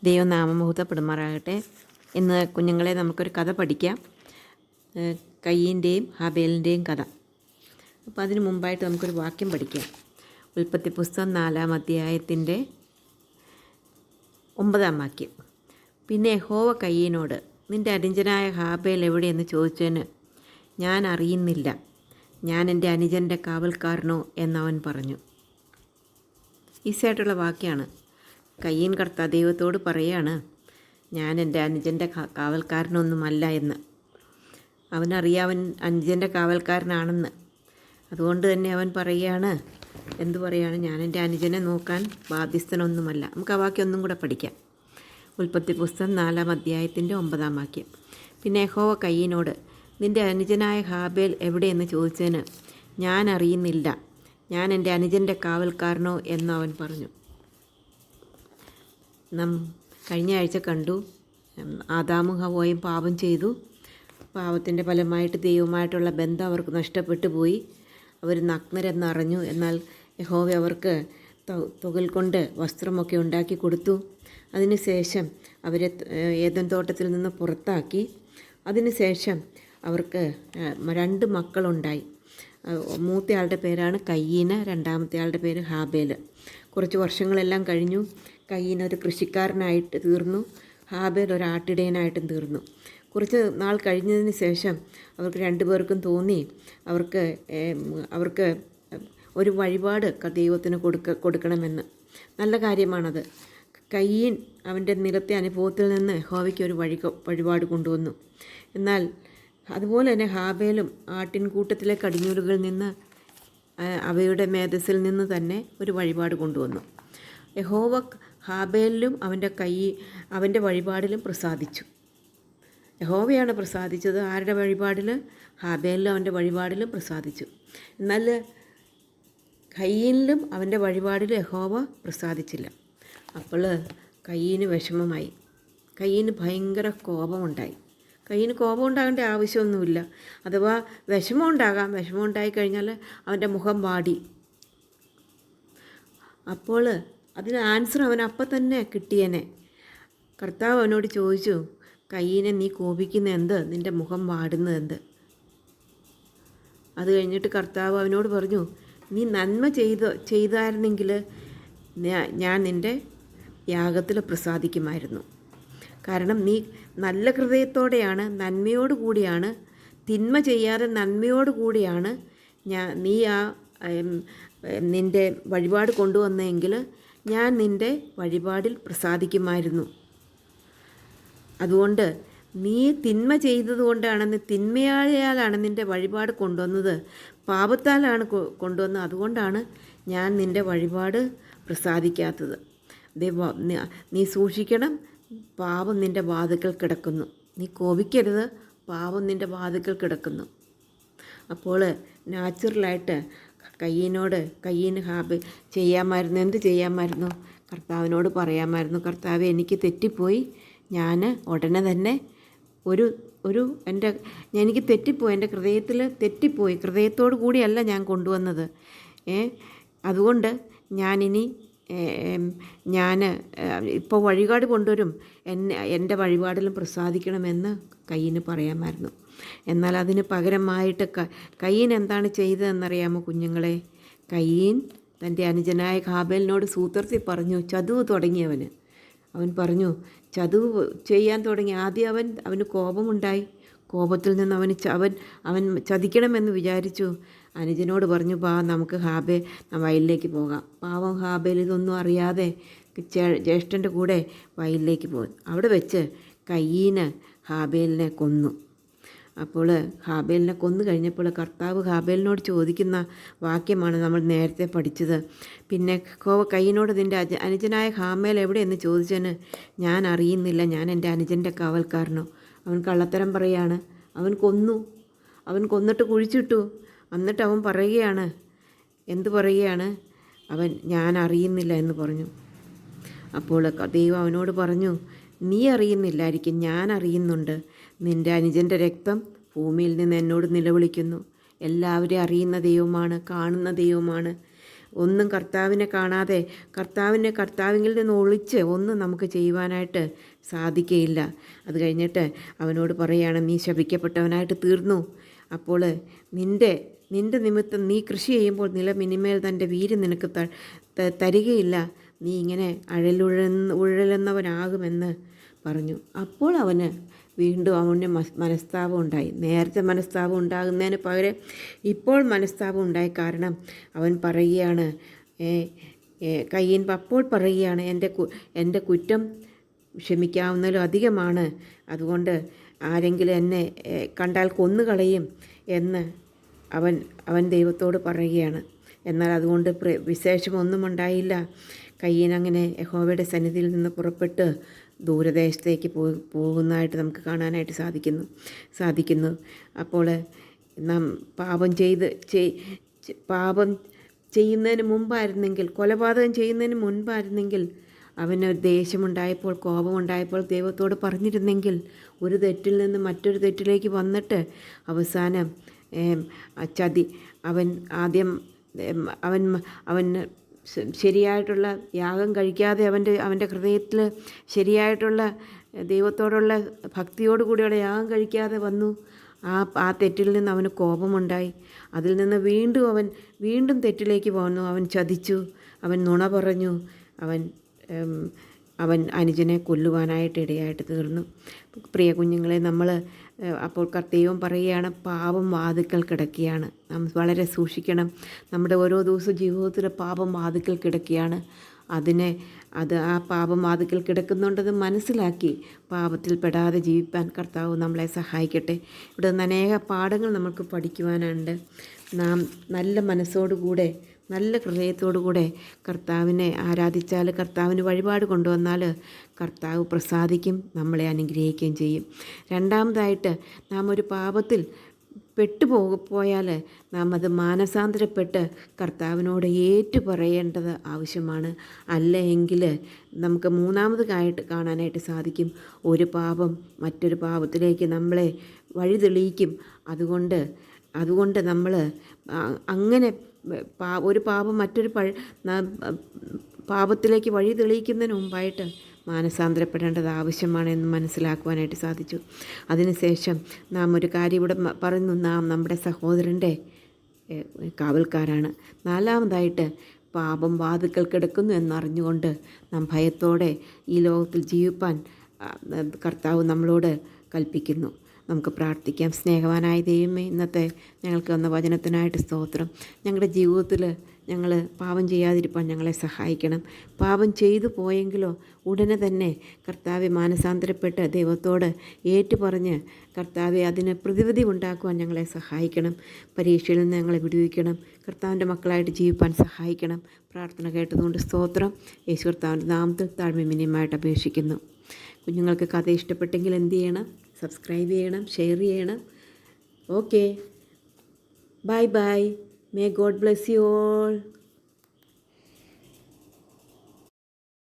ദൈവനാമം മഹത്വപ്പെടുമാറാകട്ടെ. ഇന്ന് കുഞ്ഞുങ്ങളെ നമുക്കൊരു കഥ പഠിക്കാം. കയ്യീൻ്റെയും ഹാബേലിൻ്റെയും കഥ. അപ്പോൾ അതിന് മുമ്പായിട്ട് നമുക്കൊരു വാക്യം പഠിക്കാം. ഉൽപ്പത്തി പുസ്തകം 4-ാം അധ്യായത്തിൻ്റെ 9-ാം വാക്യം. പിന്നെ യഹോവ കയ്യീനോട്, നിൻ്റെ അനുജനായ ഹാബേൽ എവിടെയെന്ന് ചോദിച്ചതിന്, ഞാൻ അറിയുന്നില്ല, ഞാൻ എൻ്റെ അനുജൻ്റെ കാവൽക്കാരനോ എന്നവൻ പറഞ്ഞു. ഈസിയായിട്ടുള്ള വാക്യമാണ്. കയ്യീൻ ദൈവത്തോട് പറയാണ്, ഞാൻ എൻ്റെ അനുജൻ്റെ കാവൽക്കാരനൊന്നുമല്ല എന്ന്. അവനറിയാവൻ അനുജൻ്റെ കാവൽക്കാരനാണെന്ന്. അതുകൊണ്ട് തന്നെ അവൻ പറയുകയാണ്, ഞാൻ എൻ്റെ അനുജനെ നോക്കാൻ ബാധ്യസ്ഥനൊന്നുമല്ല. നമുക്ക് ആ വാക്യം ഒന്നും കൂടെ പഠിക്കാം. ഉൽപ്പത്തി പുസ്തകം 4-ാം അധ്യായത്തിൻ്റെ 9-ാം വാക്യം. പിന്നെ യഹോവ കയ്യീനോട്, നിൻ്റെ അനുജനായ ഹാബേൽ എവിടെയെന്ന് ചോദിച്ചതിന്, ഞാൻ അറിയുന്നില്ല, ഞാൻ എൻ്റെ അനുജൻ്റെ കാവൽക്കാരനോ എന്ന് അവൻ പറഞ്ഞു. കഴിഞ്ഞ ആഴ്ച കണ്ടു, ആദാമും ഹവ്വയും പാപം ചെയ്തു. പാപത്തിൻ്റെ ഫലമായിട്ട് ദൈവവുമായിട്ടുള്ള ബന്ധം അവർക്ക് നഷ്ടപ്പെട്ടു പോയി. അവർ നഗ്നരെന്നറിഞ്ഞു. എന്നാൽ യഹോവ അവർക്ക് തുകൽ കൊണ്ട് വസ്ത്രമൊക്കെ ഉണ്ടാക്കി കൊടുത്തു. അതിനുശേഷം അവരെ ഏദൻ തോട്ടത്തിൽ നിന്ന് പുറത്താക്കി. അതിനുശേഷം അവർക്ക് 2 മക്കളുണ്ടായി. മൂത്തയാളുടെ പേരാണ് കയ്യീന്, രണ്ടാമത്തെ ആളുടെ പേര് ഹാബേൽ. കുറച്ച് വർഷങ്ങളെല്ലാം കഴിഞ്ഞു. കയ്യീൻ ഒരു കൃഷിക്കാരനായിട്ട് തീർന്നു, ഹാബേൽ ഒരു ആട്ടിടയനായിട്ടും തീർന്നു. കുറച്ച് നാൾ കഴിഞ്ഞതിന് ശേഷം അവർക്ക് 2 പേർക്കും തോന്നി അവർക്ക് ഒരു വഴിപാട് ദൈവത്തിന് കൊടുക്കണമെന്ന്. നല്ല കാര്യമാണത്. കയ്യീൻ അവൻ്റെ നിലത്തെ അനുഭവത്തിൽ നിന്ന് യഹോവയ്ക്ക് ഒരു വഴിപാട് കൊണ്ടുവന്നു. എന്നാൽ അതുപോലെ തന്നെ ഹാബേലും ആട്ടിൻകൂട്ടത്തിലെ കടിഞ്ഞൂലുകളിൽ നിന്ന്, അവയുടെ മേധസ്സിൽ നിന്ന് തന്നെ ഒരു വഴിപാട് കൊണ്ടുവന്നു. യഹോവ ഹാബേലിലും അവൻ്റെ വഴിപാടിലും പ്രസാദിച്ചു. യഹോവയാണ് പ്രസാദിച്ചത്. ആരുടെ വഴിപാടിൽ? ഹാബേലിലും അവൻ്റെ വഴിപാടിലും പ്രസാദിച്ചു. എന്നാൽ കയ്യീനിലും അവൻ്റെ വഴിപാടിൽ യഹോവ പ്രസാദിച്ചില്ല. അപ്പോൾ കയ്യീന് വിഷമമായി. കയ്യീന് ഭയങ്കര കോപമുണ്ടായി. കയ്യീന് കോപം ഉണ്ടാകേണ്ട ആവശ്യമൊന്നുമില്ല. അഥവാ വിഷമം ഉണ്ടാകാം. വിഷമം ഉണ്ടായിക്കഴിഞ്ഞാൽ അവൻ്റെ മുഖം വാടി. അപ്പോൾ അതിന് ആൻസർ അവൻ അപ്പം തന്നെ കിട്ടിയേനെ. കർത്താവ് അവനോട് ചോദിച്ചു, കയ്യീനെ നീ കോപിക്കുന്ന എന്ത്? നിൻ്റെ മുഖം വാടുന്നത് എന്ത്? അത് കഴിഞ്ഞിട്ട് കർത്താവ് അവനോട് പറഞ്ഞു, നീ നന്മ ചെയ്തായിരുന്നെങ്കിൽ ഞാൻ നിൻ്റെ യാഗത്തിൽ പ്രസാദിക്കുമായിരുന്നു. കാരണം നീ നല്ല ഹൃദയത്തോടെയാണ്, നന്മയോട് കൂടിയാണ്, തിന്മ ചെയ്യാതെ നന്മയോട് കൂടിയാണ് നീ നിൻ്റെ വഴിപാട് കൊണ്ടുവന്നെങ്കിൽ ഞാൻ നിൻ്റെ വഴിപാടിൽ പ്രസാദിക്കുമായിരുന്നു. അതുകൊണ്ട് നീ തിന്മ ചെയ്തതുകൊണ്ടാണ്, തിന്മയായാലാണ് നിൻ്റെ വഴിപാട് കൊണ്ടുവന്നത്, പാപത്താലാണ് കൊണ്ടുവന്നത്. അതുകൊണ്ടാണ് ഞാൻ നിൻ്റെ വഴിപാട് പ്രസാദിക്കാത്തത്. നീ സൂക്ഷിക്കണം, പാപം നിൻ്റെ വാതിൽക്കൽ കിടക്കുന്നു. നീ കോപിക്കരുത്, പാപം നിൻ്റെ വാതിൽക്കൽ കിടക്കുന്നു. അപ്പോൾ നാച്ചുറലായിട്ട് കയ്യീന് ചെയ്യാമായിരുന്നു. എന്ത് ചെയ്യാമായിരുന്നു? കർത്താവിനോട് പറയാമായിരുന്നു, കർത്താവേ എനിക്ക് തെറ്റിപ്പോയി, ഞാൻ ഉടനെ തന്നെ എനിക്ക് തെറ്റിപ്പോയി, എൻ്റെ ഹൃദയത്തിൽ തെറ്റിപ്പോയി, ഹൃദയത്തോടു കൂടിയല്ല ഞാൻ കൊണ്ടുവന്നത്. അതുകൊണ്ട് ഞാൻ ഇപ്പോൾ വഴിപാട് കൊണ്ടുവരും, എൻ്റെ വഴിപാടിലും പ്രസാദിക്കണമെന്ന് കയ്യീന് പറയാമായിരുന്നു. എന്നാൽ അതിന് പകരമായിട്ട് കയ്യീൻ എന്താണ് ചെയ്തതെന്നറിയാമോ കുഞ്ഞുങ്ങളെ? കയ്യീൻ തൻ്റെ അനുജനായ ഹാബേലിനോട് സൂത്രത്തിൽ പറഞ്ഞു, ചതുവ് തുടങ്ങിയവന്. അവൻ പറഞ്ഞു, ചതുവ് ചെയ്യാൻ തുടങ്ങി. ആദ്യം അവന് കോപമുണ്ടായി. കോപത്തിൽ നിന്ന് അവൻ ചതിക്കണമെന്ന് വിചാരിച്ചു. അനുജനോട് പറഞ്ഞു, നമുക്ക് വയലിലേക്ക് പോകാം. പാവം ഹാബേൽ ഇതൊന്നും അറിയാതെ ജ്യേഷ്ഠൻ്റെ കൂടെ വയലിലേക്ക് പോകും. അവിടെ വെച്ച് കയ്യീന് ഹാബേലിനെ കൊന്നു. അപ്പോൾ ഹാബേലിനെ കൊന്നു കഴിഞ്ഞപ്പോൾ കർത്താവ് ഹാബേലിനോട് ചോദിക്കുന്ന വാക്യമാണ് നമ്മൾ നേരത്തെ പഠിച്ചത്. പിന്നെ കയ്യീനോട്, നിൻ്റെ അനുജനായ ഹാബേൽ എവിടെയെന്ന് ചോദിച്ചതിന്, ഞാൻ അറിയുന്നില്ല, ഞാൻ എൻ്റെ അനുജൻ്റെ കാവൽക്കാരനോ. അവൻ കള്ളത്തരം പറയാണ്. അവൻ കൊന്നിട്ട് കുഴിച്ചിട്ടു. എന്നിട്ട് അവൻ പറയുകയാണ്, എന്ത് പറയുകയാണ്? ഞാൻ അറിയുന്നില്ല എന്ന് പറഞ്ഞു. അപ്പോൾ ദൈവം അവനോട് പറഞ്ഞു, നീ അറിയുന്നില്ലായിരിക്കും, ഞാൻ അറിയുന്നുണ്ട്. നിൻ്റെ അനുജൻ്റെ രക്തം ഭൂമിയിൽ നിന്ന് എന്നോട് നിലവിളിക്കുന്നു. എല്ലാവരെയും അറിയുന്ന ദൈവമാണ്, കാണുന്ന ദൈവമാണ്. ഒന്നും കർത്താവിനെ കാണാതെ കർത്താവിങ്കിൽ നിന്ന് ഒളിച്ച് ഒന്നും നമുക്ക് ചെയ്യുവാനായിട്ട് സാധിക്കുകയില്ല. അത് കഴിഞ്ഞിട്ട് അവനോട് പറയുകയാണ്, നീ ശപിക്കപ്പെട്ടവനായിട്ട് തീർന്നു. അപ്പോൾ നിൻ്റെ നിമിത്തം നീ കൃഷി ചെയ്യുമ്പോൾ നിലമിനിമേൽ തൻ്റെ വീര് നിനക്ക് തരികയില്ല. നീ ഇങ്ങനെ ഉഴലുന്നവനാകുമെന്ന് പറഞ്ഞു. അപ്പോൾ വീണ്ടും അവന് മനസ്താപം ഉണ്ടായി. നേരത്തെ മനസ്താപം ഉണ്ടാകുന്നതിന് പകരം ഇപ്പോൾ മനസ്താപം ഉണ്ടായി. കാരണം അവൻ പറയുകയാണ്, കയ്യൻ അപ്പോൾ പറയുകയാണ്, എൻ്റെ കുറ്റം ക്ഷമിക്കാവുന്നതിലും അധികമാണ്. അതുകൊണ്ട് ആരെങ്കിലും എന്നെ കണ്ടാൽ കൊന്നുകളയും എന്ന് അവൻ ദൈവത്തോട് പറയുകയാണ്. എന്നാൽ അതുകൊണ്ട് വിശേഷമൊന്നും ഉണ്ടായില്ല. കയ്യൻ അങ്ങനെ യഹോവയുടെ സന്നിധിയിൽ നിന്ന് പുറപ്പെട്ട് ദൂരദേശത്തേക്ക് പോകുന്നതായിട്ട് നമുക്ക് കാണാനായിട്ട് സാധിക്കുന്നു. അപ്പോൾ നാം പാപം ചെയ്യുന്നതിന് മുമ്പായിരുന്നെങ്കിൽ, കൊലപാതകം ചെയ്യുന്നതിന് മുൻപായിരുന്നെങ്കിൽ, അവന് ദേഷ്യമുണ്ടായപ്പോൾ, കോപമുണ്ടായപ്പോൾ ദൈവത്തോട് പറഞ്ഞിരുന്നെങ്കിൽ, ഒരു തെറ്റിൽ നിന്ന് മറ്റൊരു തെറ്റിലേക്ക് വന്നിട്ട് അവസാനം അവൻ ശരിയായിട്ടുള്ള യാഗം കഴിക്കാതെ അവൻ്റെ ഹൃദയത്തിൽ ശരിയായിട്ടുള്ള ദൈവത്തോടുള്ള ഭക്തിയോടുകൂടിയുള്ള യാഗം കഴിക്കാതെ വന്നു. ആ തെറ്റിൽ നിന്ന് അവന് കോപമുണ്ടായി. അതിൽ നിന്ന് വീണ്ടും തെറ്റിലേക്ക് പോന്നു. അവൻ ചതിച്ചു, അവൻ നുണ പറഞ്ഞു, അവൻ അനുജനെ കൊല്ലുവാനായിട്ട് ഇടയായിട്ട് തീർന്നു. പ്രിയ കുഞ്ഞുങ്ങളെ, നമ്മൾ അപ്പോൾ ദൈവം പറയുകയാണ്, പാപം വാതിൽക്കൽ കിടക്കുകയാണ്. നാം വളരെ സൂക്ഷിക്കണം. നമ്മുടെ ഓരോ ദിവസവും ജീവിതത്തിൽ പാപം വാതിൽക്കൽ കിടക്കുകയാണ്. ആ പാപം വാതിൽക്കൽ കിടക്കുന്നുണ്ടെന്ന് മനസ്സിലാക്കി പാപത്തിൽ പെടാതെ ജീവിപ്പാൻ കർത്താവ് നമ്മളെ സഹായിക്കട്ടെ. ഇവിടെ നിന്ന് അനേക പാഠങ്ങൾ നമുക്ക് പഠിക്കുവാനുണ്ട്. നാം നല്ല മനസ്സോടുകൂടെ, നല്ല ഹൃദയത്തോടുകൂടെ കർത്താവിനെ ആരാധിച്ചാൽ, കർത്താവിന് വഴിപാട് കൊണ്ടുവന്നാൽ കർത്താവ് പ്രസാദിക്കും, നമ്മളെ അനുഗ്രഹിക്കുകയും ചെയ്യും. രണ്ടാമതായിട്ട്, നാം ഒരു പാപത്തിൽ പെട്ടുപോയാൽ നാം അത് മാനസാന്തരപ്പെട്ട് കർത്താവിനോട് ഏറ്റുപറയേണ്ടത് ആവശ്യമാണ്. അല്ലെങ്കിൽ നമുക്ക് മൂന്നാമതായിട്ട് കാണാനായിട്ട് സാധിക്കും, ഒരു പാപം മറ്റൊരു പാപത്തിലേക്ക് നമ്മളെ വഴിതെളിയിക്കും. അതുകൊണ്ട് നമ്മൾ അങ്ങനെ ഒരു പാപം മറ്റൊരു പാപത്തിലേക്ക് വഴി തെളിയിക്കുന്നതിന് മുമ്പായിട്ട് മാനസാന്തരപ്പെടേണ്ടത് ആവശ്യമാണ് എന്ന് മനസ്സിലാക്കുവാനായിട്ട് സാധിച്ചു. അതിനുശേഷം നാം ഒരു കാര്യം ഇവിടെ പറയുന്നു, നാം നമ്മുടെ സഹോദരൻ്റെ കാവൽക്കാരാണ്. നാലാമതായിട്ട്, പാപം വാതിൽക്കൽ കിടക്കുന്നു എന്നറിഞ്ഞുകൊണ്ട് നാം ഭയത്തോടെ ഈ ലോകത്തിൽ ജീവിപ്പാൻ കർത്താവ് നമ്മളോട് കൽപ്പിക്കുന്നു. നമുക്ക് പ്രാർത്ഥിക്കാം. സ്നേഹവാനായ ദൈവമേ, ഇന്നത്തെ ഞങ്ങൾക്ക് വന്ന വചനത്തിനായിട്ട് സ്തോത്രം. ഞങ്ങളുടെ ജീവിതത്തിൽ ഞങ്ങൾ പാപം ചെയ്യാതിരിക്കാൻ ഞങ്ങളെ സഹായിക്കണം. പാപം ചെയ്തു പോയെങ്കിലോ ഉടനെ തന്നെ കർത്താവെ മാനസാന്തരപ്പെട്ട് ദൈവത്തോട് ഏറ്റുപറഞ്ഞ് കർത്താവെ അതിന് പ്രതിവിധി ഉണ്ടാക്കുവാൻ ഞങ്ങളെ സഹായിക്കണം. പരീക്ഷയിൽ നിന്ന് ഞങ്ങളെ വിടുവിക്കണം. കർത്താവിൻ്റെ മക്കളായിട്ട് ജീവിപ്പാൻ സഹായിക്കണം. പ്രാർത്ഥന കേട്ടതുകൊണ്ട് സ്തോത്രം. യേശു കർത്താവിൻ്റെ നാമത്തിൽ താഴ്മ അപേക്ഷിക്കുന്നു. കുഞ്ഞുങ്ങൾക്ക് കഥ ഇഷ്ടപ്പെട്ടെങ്കിൽ എന്ത് ചെയ്യണം? സബ്സ്ക്രൈബ് ചെയ്യണം, ഷെയർ ചെയ്യണം. Okay, bye. May God bless you all.